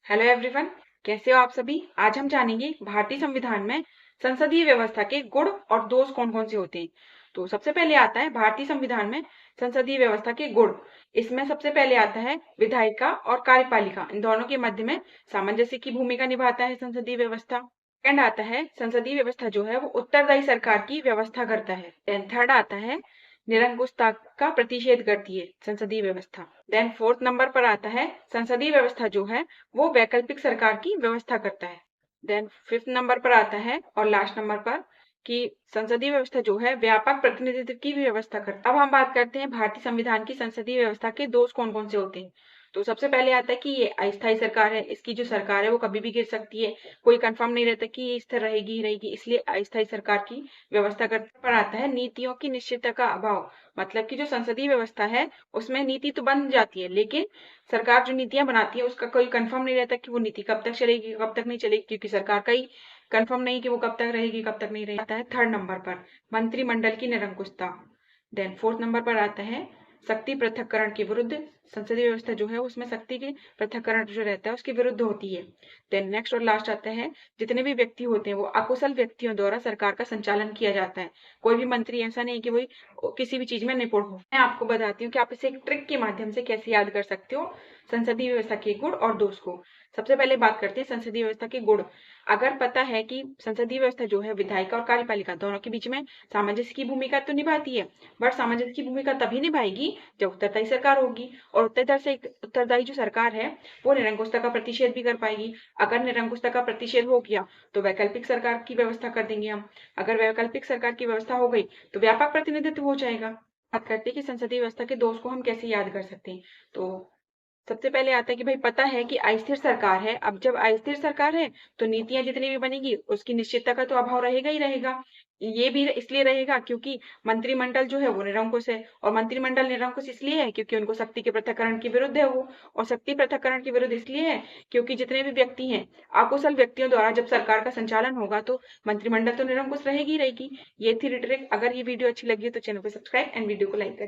Hello everyone. कैसे हो आप सभी। आज हम जानेंगे भारतीय संविधान में संसदीय व्यवस्था के गुण और दोष कौन कौन से होते हैं। तो सबसे पहले आता है भारतीय संविधान में संसदीय व्यवस्था के गुण। इसमें सबसे पहले आता है विधायिका और कार्यपालिका, इन दोनों के मध्य में सामंजस्य की भूमिका निभाता है संसदीय व्यवस्था। सेकंड आता है संसदीय व्यवस्था जो है वो उत्तरदायी सरकार की व्यवस्था करता है। देन थर्ड आता है निरंकुशता का प्रतिषेध करती है संसदीय व्यवस्था। देन फोर्थ नंबर पर आता है संसदीय व्यवस्था जो है वो वैकल्पिक सरकार की व्यवस्था करता है। देन फिफ्थ नंबर पर आता है और लास्ट नंबर पर कि संसदीय व्यवस्था जो है व्यापक प्रतिनिधित्व की भी व्यवस्था करता है। अब हम बात करते हैं भारतीय संविधान की संसदीय व्यवस्था के दोष कौन कौन से होते हैं। तो सबसे पहले आता है कि ये अस्थायी सरकार है। इसकी जो सरकार है वो कभी भी गिर सकती है, कोई कंफर्म नहीं रहता कि ये स्थिर रहेगी ही रहेगी, इसलिए अस्थायी सरकार की व्यवस्था करने पर आता है नीतियों की निश्चितता का अभाव। मतलब कि जो संसदीय व्यवस्था है उसमें नीति तो बन जाती है, लेकिन सरकार जो नीतियां बनाती है उसका कोई कंफर्म नहीं रहता कि वो नीति कब तक चलेगी कब तक नहीं चलेगी, क्योंकि सरकार का ही कंफर्म नहीं कि वो कब तक रहेगी कब तक नहीं रहेगी। आता है थर्ड नंबर पर मंत्रिमंडल की निरंकुशता। देन फोर्थ नंबर पर आता है शक्ति पृथक्करण के विरुद्ध। संसदीय व्यवस्था जो है उसमें शक्ति के पृथक्करण जो रहता है उसके विरुद्ध होती है। देन नेक्स्ट और लास्ट आता है जितने भी व्यक्ति होते हैं वो अकुशल व्यक्तियों द्वारा सरकार का संचालन किया जाता है। कोई भी मंत्री ऐसा नहीं कि वही किसी भी चीज में निपुण हो। मैं आपको बताती हूँ कि आप इसे एक ट्रिक के माध्यम से कैसे याद कर सकते हो संसदीय व्यवस्था के गुण और दोष को। सबसे पहले बात करते हैं संसदीय व्यवस्था के गुण। अगर पता है कि संसदीय व्यवस्था जो है विधायिका और कार्यपालिका दोनों के बीच में सामंजस्य की भूमिका तो निभाती है, बट सामंजस्य की भूमिका तभी निभाएगी जब उत्तरदायी सरकार होगी, और उत्तरदायी जो सरकार है वो निरंकुशता का प्रतिषेध भी कर पाएगी। अगर निरंकुशता का प्रतिषेध हो गया तो वैकल्पिक सरकार की व्यवस्था कर देंगे हम। अगर वैकल्पिक सरकार की व्यवस्था हो गई तो व्यापक प्रतिनिधित्व हो जाएगा। बात करते हैं कि संसदीय व्यवस्था के दोष को हम कैसे याद कर सकते हैं। तो सबसे पहले आता है कि भाई पता है कि अस्थिर सरकार है। अब जब अस्थिर सरकार है तो नीतियां जितनी भी बनेगी उसकी निश्चितता का तो अभाव रहेगा ही रहेगा। ये भी इसलिए रहेगा क्योंकि मंत्रिमंडल जो है वो निरंकुश है, और मंत्रिमंडल निरंकुश इसलिए है क्योंकि उनको शक्ति के पृथक्करण के विरुद्ध है वो, और शक्ति पृथक्करण के विरुद्ध इसलिए है क्योंकि जितने भी व्यक्ति हैं अकुशल व्यक्तियों द्वारा जब सरकार का संचालन होगा तो मंत्रिमंडल तो निरंकुश रहेगी ही रहेगी। ये थी रिटरिक। अगर ये वीडियो अच्छी लगी है तो चैनल को सब्सक्राइब एंड वीडियो को लाइक करें।